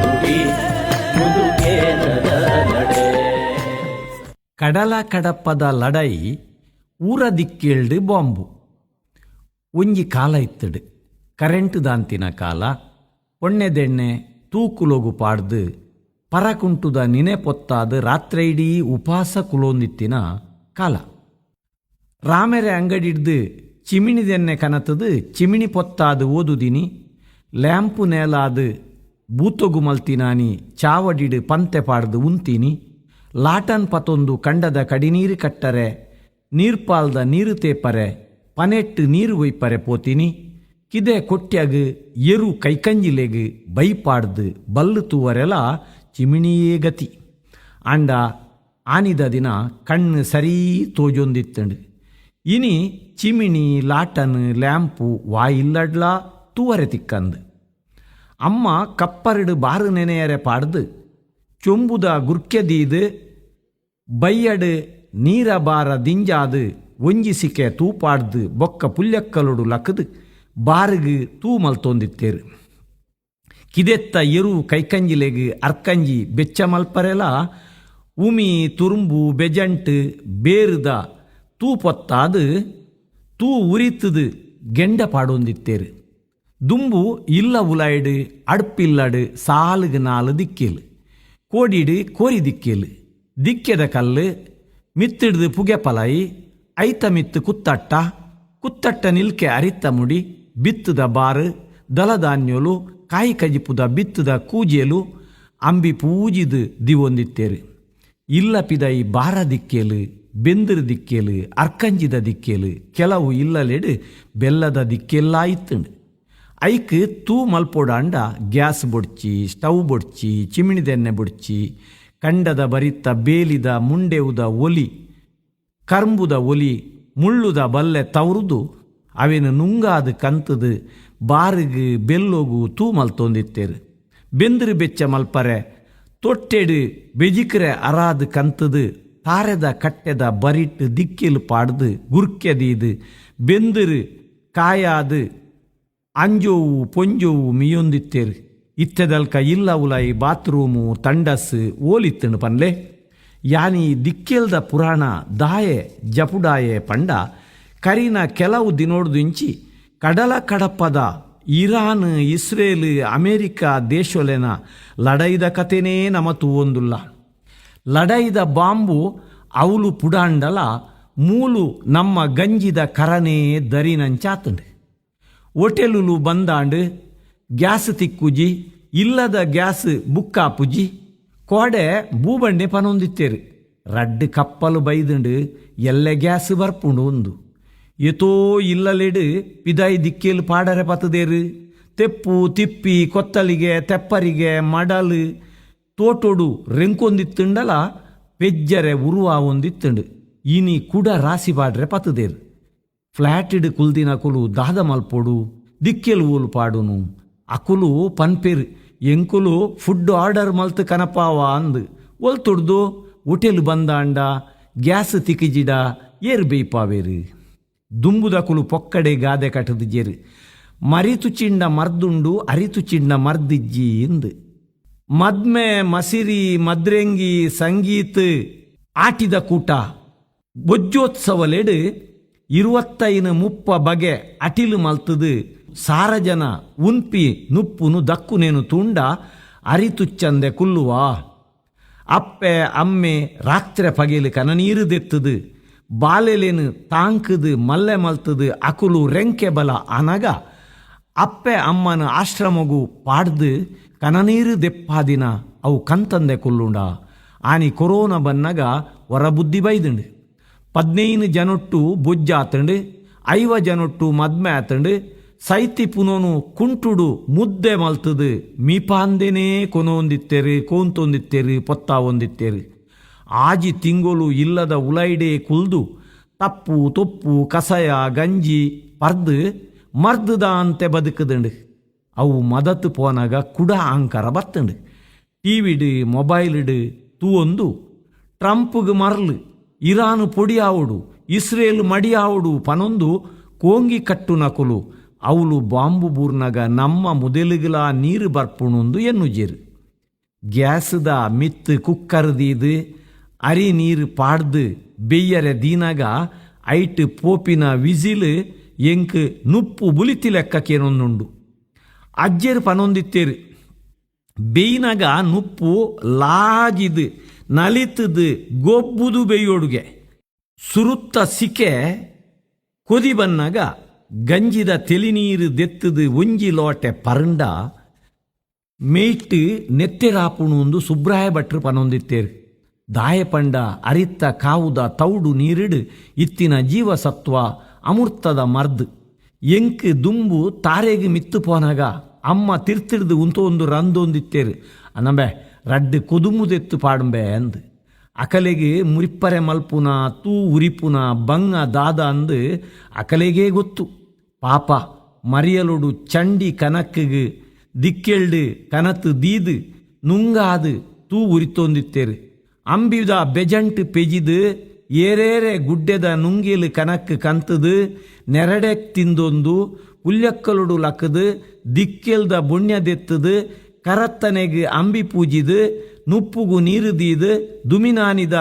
ನುಡಿ ಮುದುಕೇನದ ನಡೆ. ಕಡಲ ಕಡಪದ ಲಡೈ ಊರ ದಿಕ್ಕೇಳ್ದು ಬಾಂಬು. ಒಂಜಿ ಕಾಲ ಇತ್ತಡು, ಕರೆಂಟ್ ದಾಂತಿನ ಕಾಲ. ಒಣ್ಣೆದೆಣ್ಣೆ ತೂಕುಲೋಗು ಪಾಡ್ದು ಪರಕುಂಟುದ ನಿನೆ ಪೊತ್ತಾದು ರಾತ್ರಿ ಇಡೀ ಉಪವಾಸ ಕುಲೋಂದಿತ್ತಿನ ಕಾಲ. ರಾಮೆರೆ ಅಂಗಡಿಡ್ದು ಚಿಮಿಣಿದೆಣ್ಣೆ ಕನತದು ಚಿಮಿಣಿ ಪೊತ್ತಾದು ಓದುದಿನಿ. ಲ್ಯಾಂಪು ನೇಲಾದು ಬೂತೊಗು ಮಲ್ತಿನಾನಿ ಚಾವಡಿಡು ಪಂತೆ ಪಾಡ್ದು ಉಂತೀನಿ. ಲಾಟನ್ ಪತೊಂದು ಕಂಡದ ಕಡಿನೀರು ಕಟ್ಟರೆ ನೀರ್ಪಾಲ್ದ ನೀರು ತೇಪರೆ ಪನೆಟ್ಟು ನೀರು ಒಯ್ಪರೆ ಪೋತೀನಿ. ಕಿದೆ ಕೊಟ್ಟ್ಯಾಗ ಎರು ಕೈಕಂಜಿಲೆಗ್ ಬೈಪಾಡ್ದು ಬಲ್ಲು ತೂವರೆಲ್ಲ ಚಿಮಿಣಿಯೇ ಗತಿ. ಆಂಡ ಆನಿದ ದಿನ ಕಣ್ಣು ಸರೀ ತೋಜೊಂದಿತ್ತಂಡು. ಇನಿ ಚಿಮಿಣಿ ಲಾಟನ್ ಲ್ಯಾಂಪು ವಾಯಿಲ್ಲಡ್ಲಾ ತೂವರೆ ತಿಕ್ಕಂದು. ಅಮ್ಮ ಕಪ್ಪರಡು ಬಾರು ನೆನೆಯರೆ ಪಾಡ್ದು ಚೊಂಬುದ ಗುರ್ಕೆದೀದು ಬೈಯಡು ನೀರ ಬಾರ ದಿಂಜಾದು ಒಂಜಿಸಿಕೆ ತೂಪಾಡ್ದು ಬೊಕ್ಕ ಪುಲ್ಯಕ್ಕಲೊಡು ಲಕ್ಕದು ಬಾರಿಗೆ ತೂ ಮಲ್ತೊಂದಿತ್ತೇರು. ಕಿದೆತ್ತ ಎರು ಕೈಕಂಜಿಲೆಗ್ ಅರ್ಕಂಜಿ ಬೆಚ್ಚ ಮಲ್ಪರೆಲ ಉಮಿ ತುರುಂಬು ಬೆಜಂಟು ಬೇರುದ ತೂ ಪೊತ್ತಾದು ತೂ ಉರಿತದು ಗೆಂಡ ಪಾಡೊಂದಿತ್ತೇರು. ದುಂಬು ಇಲ್ಲ ಉಲಾಯ್ಡು ಅಡ್ಪಿಲ್ಲಡು ಸಾಲುಗೆ ನಾಲು ದಿಕ್ಕೇಲು, ಕೋಡಿಡು ಕೋರಿ ದಿಕ್ಕೇಲು, ದಿಕ್ಕೆದ ಕಲ್ಲು ಮಿತ್ತಿಡ್ದು ಪುಗೆ ಪಲಾಯಿ, ಐತ ಮಿತ್ತು ಕುತ್ತಟ್ಟ, ಕುತ್ತಟ್ಟ ನಿಲ್ಕೆ ಅರಿತ್ತ ಮುಡಿ, ಬಿತ್ತದ ಬಾರು ದಲಧಾನ್ಯಲು ಕಾಯಿ ಕಜಿಪುದ ಬಿತ್ತದ ಕೂಜೇಲು ಅಂಬಿ ಪೂಜಿದು ದಿವೊಂದಿತ್ತೇರು. ಇಲ್ಲ ಪಿದೈ ಬಾರ ದಿಕ್ಕೇಲು, ಬೆಂದಿರು ದಿಕ್ಕೇಲು, ಅರ್ಕಂಜಿದ ದಿಕ್ಕೇಲು, ಕೆಲವು ಇಲ್ಲಲೆಡು ಬೆಲ್ಲದ ದಿಕ್ಕೆಲ್ಲ ಇತ್ತುಂಡು. ಐಕ್ ತೂ ಮಲ್ಪೋಡಾಂಡ ಗ್ಯಾಸ್ ಬೊಡ್ಚಿ, ಸ್ಟವ್ ಬೊಡ್ಚಿ, ಚಿಮಿಣಿದೆಣ್ಣೆ ಬೊಡ್ಚಿ, ಕಂಡದ ಬರಿತ್ತ ಬೇಲಿದ ಮುಂಡೆವುದ ಒಲಿ, ಕರ್ಂಬುದ ಒಲಿ, ಮುಳ್ಳುದ ಬಲ್ಲೆ ತವರುದು ಅವೇನು ನುಂಗಾದ ಕಂತದು ಬಾರಿಗೆ ಬೆಲ್ಲೋಗು ತೂ ಮಲ್ತೊಂದಿತ್ತೇರು. ಬೆಂದಿರು ಬೆಚ್ಚ ಮಲ್ಪರೆ ತೊಟ್ಟೆಡು ಬೆಜಿಕರೆ ಅರಾದ ಕಂತದು ತಾರೆದ ಕಟ್ಟೆದ ಬರಿಟ್ಟು ದಿಕ್ಕಿಲು ಪಾಡ್ದು ಗುರ್ಕೆದೀದು ಬೆಂದಿರು ಕಾಯಾದು ಅಂಜೋವು ಪೊಂಜೋವು ಮಿಯೊಂದಿತ್ತೇರು. ಇತ್ತೆದಲ್ಕ ಇಲ್ಲ ಉಲಾಯಿ ಬಾತ್ರೂಮು ತಂಡಸ್ ಓಲಿತ್ತನು ಪನ್ಲೆ. ಯಾನಿ ದಿಕ್ಕೆಲ್ದ ಪುರಾಣ ದಾಯೆ ಜಪುಡಾಯೆ ಪಂಡ ಕರಿನ ಕೆಲವು ದಿನೋಡ್ದು ಇಂಚಿ ಕಡಲ ಕಡಪದ Iran Israel America ದೇಶೊಲೆನ ಲಡೈದ ಕತೆನೇ Namathu ಒಂದುಲ್ಲ. ಲಡೈದ bomb ಅವಲು ಪುಡಾಂಡಲ ಮೂಲು ನಮ್ಮ ಗಂಜಿದ ಕರನೇ ದರಿನಂಚಾತಂಡು. ಹೋಟೆಲುಲು ಬಂದಾಂಡು ಗ್ಯಾಸ್ ತಿಕ್ಕುಜಿ, ಇಲ್ಲದ ಗ್ಯಾಸ್ ಬುಕ್ಕಾಪುಜಿ, ಕೋಡೆ ಬೂಬಂಡೆ ಪನೊಂದಿತ್ತೇರು. ರಡ್ಡು ಕಪ್ಪಲು ಬೈದುಂಡು ಎಲ್ಲೆ ಗ್ಯಾಸ್ ಬರ್ಪುಂಡು ಒಂದು. ಎತೋ ಇಲ್ಲಲೆಡು ಪಿದಾಯಿ ದಿಕ್ಕೇಲು ಪಾಡರೆ ಪತ್ತದೇರು. ತೆಪ್ಪು ತಿಪ್ಪಿ ಕೊತ್ತಲಿಗೆ ತೆಪ್ಪರಿಗೆ ಮಡಲು ತೋಟೋಡು ರೆಂಕೊಂದಿತ್ತುಂಡಲ ಪೆಜ್ಜರೆ ಉರುವ ಒಂದಿತ್ತುಂಡು. ಇನಿ ಕುಡ ರಾಸಿ ಪಾಡ್ರೆ ಪತ್ತದೇರು. ಫ್ಲ್ಯಾಟಿಡ್ ಕುಲ್ದಿನ ಕುಲು ದಾದ ಮಲ್ಪೋಡು ದಿಕ್ಕೆಲು ಊಲು ಪಾಡುನು. ಅಕುಲು ಪನ್ಪೇರು ಎಂಕುಲು ಫುಡ್ ಆರ್ಡರ್ ಮಲ್ತು ಕನಪಾವ ಅಂದು ಒಲ್ತೊಡ್ದು ಹೋಟೆಲ್ ಬಂದಾಂಡ ಗ್ಯಾಸ್ ತಿಕ್ಕಿಜಿಡ ಏರು ಬೇಯ್ಪಾವೇರು. ದುಂಬುದ ಕುಲು ಪೊಕ್ಕಡೆ ಗಾದೆ ಕಟ್ಟದು ಜೇರು. ಮರಿತು ಚಿಂಡ ಮರ್ದುಂಡು ಅರಿತು ಚಿಂಡ ಮರ್ದಿಜ್ಜಿ ಇಂದು. ಮದ್ಮೆ ಮಸಿರಿ ಮದ್ರೆಂಗಿ ಸಂಗೀತ ಆಟಿದ ಕೂಟ ಬೊಜ್ಜೋತ್ಸವಲೆಡು 25-30 ಬಗೆ ಅಟಿಲು ಮಲ್ತದು ಸಾರಜನ ಉನ್ಪಿ ನುಪ್ಪುನು ದಕ್ಕುನೇನು ತುಂಡ ಅರಿತುಚ್ಚಂದೆ ಕುಲ್ಲುವಾ. ಅಪ್ಪೆ ಅಮ್ಮೆ ರಾತ್ರೆ ಪಗೆಲು ಕನನೀರು ದೆತ್ತದು ಬಾಲೆಲೇನು ತಾಂಕದು ಮಲ್ಲೆ ಮಲ್ತದು ಅಕುಲು ರೆಂಕೆ ಬಲ ಅನಗ ಅಪ್ಪೆ ಅಮ್ಮನ ಆಶ್ರಮಗು ಪಾಡ್ದು ಕನನೀರು ದೆಪ್ಪಾದಿನ ಅವು ಕಂತಂದೆ ಕುಲ್ಲುಂಡ. ಆನಿ ಕೊರೋನಾ ಬನ್ನಗ ಹೊರ ಬುದ್ಧಿ ಬೈದುಂಡು. 15 ಜನೊಟ್ಟು ಬೊಜ್ಜಾತಂಡು, 5 ಜನೊಟ್ಟು ಮದ್ಮೆ ಆತಂಡು, ಸೈತಿ ಪುನೋನು ಕುಂಟುಡು ಮುದ್ದೆ ಮಲ್ತದು ಮೀಪಾಂದೇನೇ ಕೊನೊಂದಿತ್ತೇರು ಕೋಂತೊಂದಿತ್ತೇರು ಪೊತ್ತ ಒಂದಿತ್ತೇರು. ಆಜಿ ತಿಂಗೊಲು ಇಲ್ಲದ ಉಲೈಡೆ ಕುಲ್ದು ತಪ್ಪು ತೊಪ್ಪು ಕಸಯ ಗಂಜಿ ಪರ್ದು ಮರ್ದದ ಅಂತೆ ಬದುಕದಂಡು. ಅವು ಮದತ್ತು ಪೋನಾಗ ಕುಡ ಆಂಕರ ಬತ್ತಂಡು. ಟಿವಿಡು ಮೊಬೈಲ್ಡು ತೂವೊಂದು ಟ್ರಂಪ್ಗೆ ಮರ್ಲು, ಇರಾನು ಪೊಡಿಯಾವುಡು, ಇಸ್ರೇಲ್ ಮಡಿಯಾವುಡು ಪನೊಂದು ಕೋಂಗಿ ಕಟ್ಟು ನಕುಲು ಅವಳು ಬಾಂಬು ಬೂರ್ನಾಗ ನಮ್ಮ ಮುದಲಿಗಲ ನೀರು ಬರ್ಪುಣುಂದು ಎನ್ನುಜೇರು. ಗ್ಯಾಸ್ದ ಮಿತ್ತು ಕುಕ್ಕರ್ದೀದು ಅರಿ ನೀರು ಪಾಡ್ದು ಬೆಯ್ಯರೆ ದೀನಾಗ ಐಟ್ ಪೋಪಿನ ವಿಸಿಲ್ ಎಂಕ್ ನುಪ್ಪು ಬುಲಿತಿ ಲೆಕ್ಕಕ್ಕೇನೊಂದುಂಡು. ಅಜ್ಜೇರು ಪನೊಂದಿತ್ತೇರು ಬೇಯ್ನಾಗ ನುಪ್ಪು ಲಾಜಿದು ನಲಿತದು ಗೊಬ್ಬುದು ಬೇಯೋಡುಗೆ ಸುರುತ್ತ ಸಿಕೆ ಕೊದಿ ಬನ್ನಾಗ ಗಂಜಿದ ತೆಲಿನೀರು ದೆತ್ತದು ಒಂಜಿ ಲೋಟೆ ಪರಂಡ ಮೇಯ್ಟ್ ನೆತ್ತೆರಾಪುಣುಂದು ಸುಬ್ರಾಯ ಭಟ್ರು ಪನೊಂದಿತ್ತೇರು. ದಾಯಪಂಡ ಅರಿತ್ತ ಕಾವುದ ತೌಡು ನೀರಿಡು ಇತ್ತಿನ ಜೀವಸತ್ವ ಅಮೃತದ ಮರ್ದು ಎಂಕ್ ದುಂಬು ತಾರೆಗೆ ಮಿತ್ತು ಪೋನಾಗ ಅಮ್ಮ ತಿರ್ತಿಡ್ದು ಉಂತೊಂದು ರಂದೊಂದಿತ್ತೇರು. ಅನ್ನಂಬೆ ರಡ್ಡು ಕೊದುಮುದೆತ್ತು ಪಾಡುಂಬೆ ಅಂದು ಅಕಲೆಗೆ ಮುರಿಪ್ಪರೆ ಮಲ್ಪುನ ತೂ ಉರಿಪುನ ಬಂಗ ದಾದ ಅಂದು ಅಕಲೆಗೇ ಗೊತ್ತು. ಪಾಪ ಮರಿಯಲೊಡು ಚಂಡಿ ಕನಕ್ಕಿಗೆ ದಿಕ್ಕೆಳ್ಡು ಕನತ್ತು ದೀದು ನುಂಗಾದು ತೂ ಉರಿತೊಂದಿತ್ತೇರು. ಅಂಬಿದ ಬೆಜಂಟ್ ಪೆಜಿದು ಏರೇರೆ ಗುಡ್ಡೆದ ನುಂಗಿಲು ಕನಕ್ ಕಂತದು ನೆರಡೆಕ್ ತಿಂದೊಂದು ಪುಲ್ಯಕ್ಕಲುಡು ಲಕ್ಕದು ದಿಕ್ಕೆಲ್ದ ಬುಣ್ಯದೆತ್ತದು ಕರತ್ತನೆಗೆ ಅಂಬಿ ಪೂಜಿದು ನುಪ್ಪುಗು ನೀರು ದೀದು ದುಮಿನಾನಿದ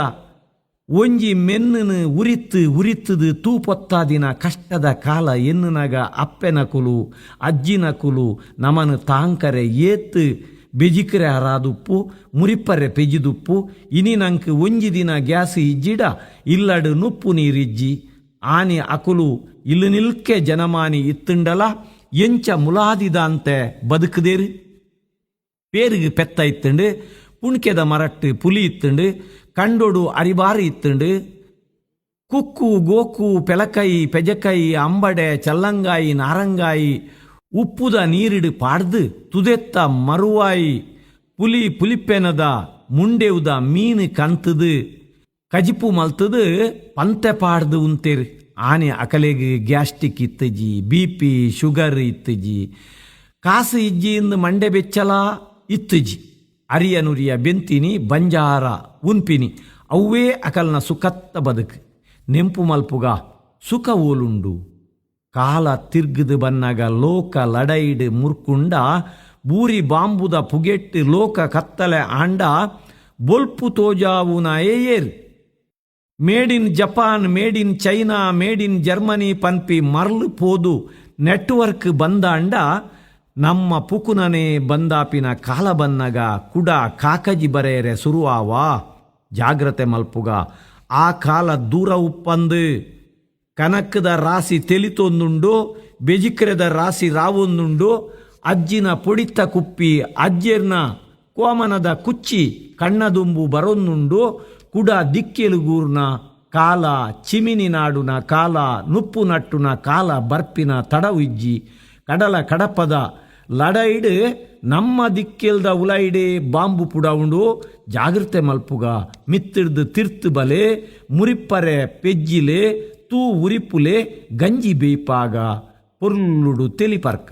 ಒಂಜಿ ಮೆನ್ನನು ಉರಿತ್ತದು ತೂ ಪೊತ್ತಾದಿನ ಕಷ್ಟದ ಕಾಲ ಎನ್ನುನಾಗ ಅಪ್ಪೆನ ಕುಲು ಅಜ್ಜಿನ ಕುಲು ನಮನು ತಾಂಕರೆ ಏತ್ತು ಬೆಜಿಕರೆ ಹರಾದುಪ್ಪು ಮುರಿಪ್ಪರೆ ಪೆಜಿದುಪ್ಪು ಇನಿ ನಂಗೆ ಒಂಜಿ ದಿನ ಗ್ಯಾಸ್ ಇಜ್ಜಿಡ ಇಲ್ಲಡು ನುಪ್ಪು ನೀರಿಜ್ಜಿ ಆನಿ ಅಕುಲು ಇಲ್ಲಿ ನಿಲ್ಕೆ ಜನಮಾನಿ ಇತ್ತುಂಡಲ ಎಂಚ ಮುಲಾದಿದಂತೆ ಬದುಕದೇರು. பேருக்கு பெத்த இத்துண்டு புண்கெத மரட்டு புலி இத்துண்டு கண்டொடு அரிபாறு இத்துண்டு குக்கு கோக்கு பெலக்காಯಿ பெஜக்காಯಿ ಅಂಬಡೆ ಚಲ್ಲಂಗಾಯಿ ನಾರಂಗಾಯಿ ಉಪ್ಪುದ ನೀರಿಡು ಪಾಡ್ದು ತುದೆತ್ತ ಮರುವಾಯಿ ಪುಲಿ ಪುಲಿಪ್ಪೆನದ ಮುಂಡೆವುದ ಮೀನು ಕಂತದು ಕಜಿಪು ಮಲ್ತದು ಪಂತೆ ಪಾಡ್ದು ಉಂತೇರು. ಆನೆ ಅಕಲೆಗೆ ಗ್ಯಾಸ್ಟಿಕ್ ಇತ್ತಜಿ BP ಶುಗರ್ ಇತ್ತಜಿ ಕಾಸು ಇಜ್ಜಿಯಿಂದ ಮಂಡೆ ಬೆಚ್ಚಲ ಇತ್ತಜಿ ಅರಿಯನುರಿಯ ಬೆಂತಿನಿ ಬಂಜಾರ ಉನ್ಪಿನಿ ಅವೇ ಅಕಲ್ನ ಸುಖತ್ತ ಬದುಕು ನೆಂಪು ಮಲ್ಪುಗ ಸುಖ ಓಲುಂಡು. ಕಾಲ ತಿರ್ಗದು ಬನ್ನಾಗ ಲೋಕ ಲಡೈಡ್ ಮುರ್ಕುಂಡ ಬೂರಿ ಬಾಂಬುದ ಪುಗೆಟ್ಟು ಲೋಕ ಕತ್ತಲೆ ಆಂಡ ಬೊಲ್ಪು ತೋಜಾವುನ ಏಯೇರ್ made in Japan made in China made in Germany ಪನ್ಪಿ ಮರ್ಲು ಪೋದು ನೆಟ್ವರ್ಕ್ ಬಂದಾಂಡ ನಮ್ಮ ಪುಕುನನೇ ಬಂದಾಪಿನ ಕಾಲ ಬನ್ನಗ ಕುಡ ಕಾಕಜಿ ಬರೆಯರೆ ಸುರುವಾವಾ ಜಾಗ್ರತೆ ಮಲ್ಪುಗ ಆ ಕಾಲ ದೂರ ಉಪ್ಪಂದು ಕನಕದ ರಾಶಿ ತೆಲಿತೊಂದುಂಡು ಬೆಜಿಕ್ರೆದ ರಾಶಿ ರಾವೊಂದುಂಡು ಅಜ್ಜಿನ ಪೊಡಿತ್ತ ಕುಪ್ಪಿ ಅಜ್ಜೆರ್ನ ಕೋಮನದ ಕುಚ್ಚಿ ಕಣ್ಣದುಂಬು ಬರೊಂದುಂಡು ಕುಡ ದಿಕ್ಕೆಲುಗೂರ್ನ ಕಾಲ ಚಿಮಿನಿ ನಾಡುನ ಕಾಲ ನುಪ್ಪು ನಟ್ಟುನ ಕಾಲ ಬರ್ಪಿನ ತಡವಿಜ್ಜಿ ಕಡಲ ಕಡಪದ ಲಡೈಡ್ ನಮ್ಮ ದಿಕ್ಕೆಲ್ದ ಉಲೈಡೆ ಬಾಂಬು ಪುಡವುಂಡು ಜಾಗ್ರತೆ ಮಲ್ಪುಗ ಮಿತ್ತಿಡ್ದು ತಿರ್ತು ಬಲೆ ಮುರಿಪ್ಪರೆ ಪೆಜ್ಜಿಲೆ ತೂ ಉರಿಪುಲೆ ಗಂಜಿ ಬೇಯ್ಪಾಗ ಪೊರ್ಲುಡು ತೆಲಿಪರ್ಕ